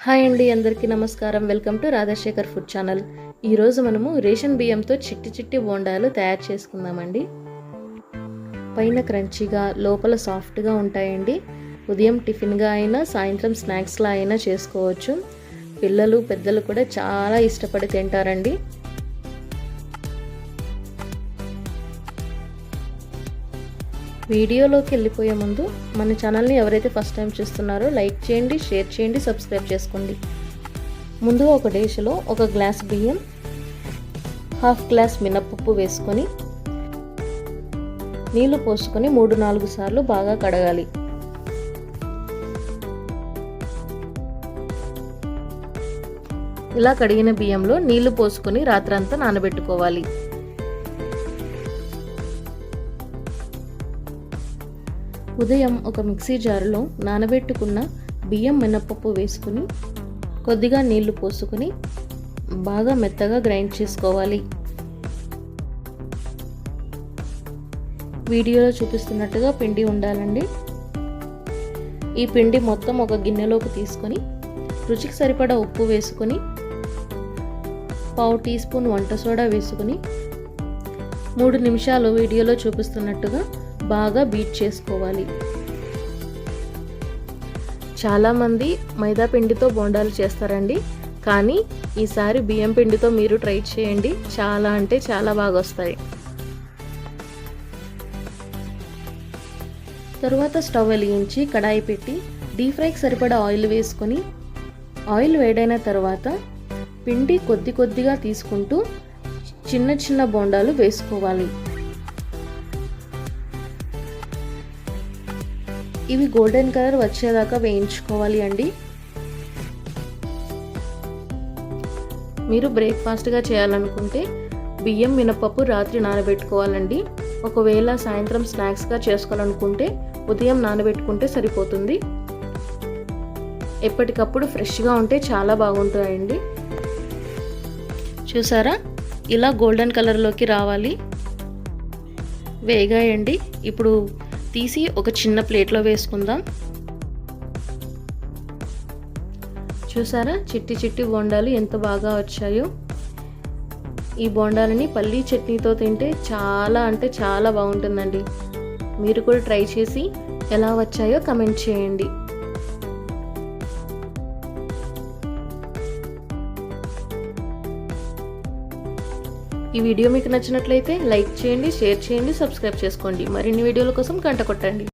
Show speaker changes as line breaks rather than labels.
Hi అండి, అందరికీ నమస్కారం. Welcome to Radhasekhar food channel. ఈరోజు మనము రేషన్ బియ్యంతో చిట్టి చిట్టి బోండాలు తయారు చేసుకుందామండి. పైన క్రంచీగా లోపల సాఫ్ట్గా ఉంటాయండి. ఉదయం టిఫిన్గా అయినా సాయంత్రం స్నాక్స్లా అయినా చేసుకోవచ్చు. పిల్లలు పెద్దలు కూడా చాలా ఇష్టపడి తింటారండి. వీడియోలోకి వెళ్ళిపోయే ముందు మన ఛానల్ని ఎవరైతే ఫస్ట్ టైం చూస్తున్నారో లైక్ చేయండి, షేర్ చేయండి, సబ్స్క్రైబ్ చేసుకోండి. ముందుగా ఒక డేషలో ఒక గ్లాస్ బియ్యం, హాఫ్ గ్లాస్ మినపప్పు వేసుకొని నీళ్లు పోసుకొని 3-4 సార్లు బాగా కడగాలి. ఇలా కడిగిన బియ్యంలో నీళ్లు పోసుకొని రాత్రంతా నానబెట్టుకోవాలి. ఉదయం ఒక మిక్సీ జారులో నానబెట్టుకున్న బియ్యం మినపప్పు వేసుకుని కొద్దిగా నీళ్లు పోసుకొని బాగా మెత్తగా గ్రైండ్ చేసుకోవాలి. వీడియోలో చూపిస్తున్నట్టుగా పిండి ఉండాలండి. ఈ పిండి మొత్తం ఒక గిన్నెలోకి తీసుకొని రుచికి సరిపడా ఉప్పు వేసుకొని 1/2 టీ స్పూన్ వంట సోడా వేసుకొని 3 నిమిషాలు వీడియోలో చూపిస్తున్నట్టుగా బాగా బీట్ చేసుకోవాలి. చాలామంది మైదా పిండితో బోండాలు చేస్తారండి, కానీ ఈసారి బియ్యం పిండితో మీరు ట్రై చేయండి. చాలా అంటే చాలా బాగా వస్తాయి. తరువాత స్టవ్ వెలిగించి కడాయి పెట్టి డీప్ ఫ్రైకి సరిపడా ఆయిల్ వేసుకొని ఆయిల్ వేడైన తర్వాత పిండి కొద్దిగా తీసుకుంటూ చిన్న చిన్న బోండాలు వేసుకోవాలి. ఇవి గోల్డెన్ కలర్ వచ్చేదాకా వేయించుకోవాలి అండి. మీరు బ్రేక్ఫాస్ట్గా చేయాలనుకుంటే బియ్యం మినపప్పు రాత్రి నానబెట్టుకోవాలండి. ఒకవేళ సాయంత్రం స్నాక్స్గా చేసుకోవాలనుకుంటే ఉదయం నానబెట్టుకుంటే సరిపోతుంది. ఎప్పటికప్పుడు ఫ్రెష్గా ఉంటే చాలా బాగుంటాయండి. చూసారా, ఇలా గోల్డెన్ కలర్లోకి రావాలి. వేగాయండి. ఇప్పుడు తీసి ఒక చిన్న ప్లేట్లో వేసుకుందాం. చూసారా, చిట్టి చిట్టి బోండాలు ఎంత బాగా వచ్చాయో. ఈ బోండాలని పల్లీ చట్నీతో తింటే చాలా అంటే చాలా బాగుంటుందండి. మీరు కూడా ట్రై చేసి ఎలా వచ్చాయో కమెంట్ చేయండి. ఈ వీడియో మీకు నచ్చినట్లయితే లైక్ చేయండి, షేర్ చేయండి, సబ్స్క్రైబ్ చేసుకోండి. మరిన్ని వీడియోల కోసం గంట కొట్టండి.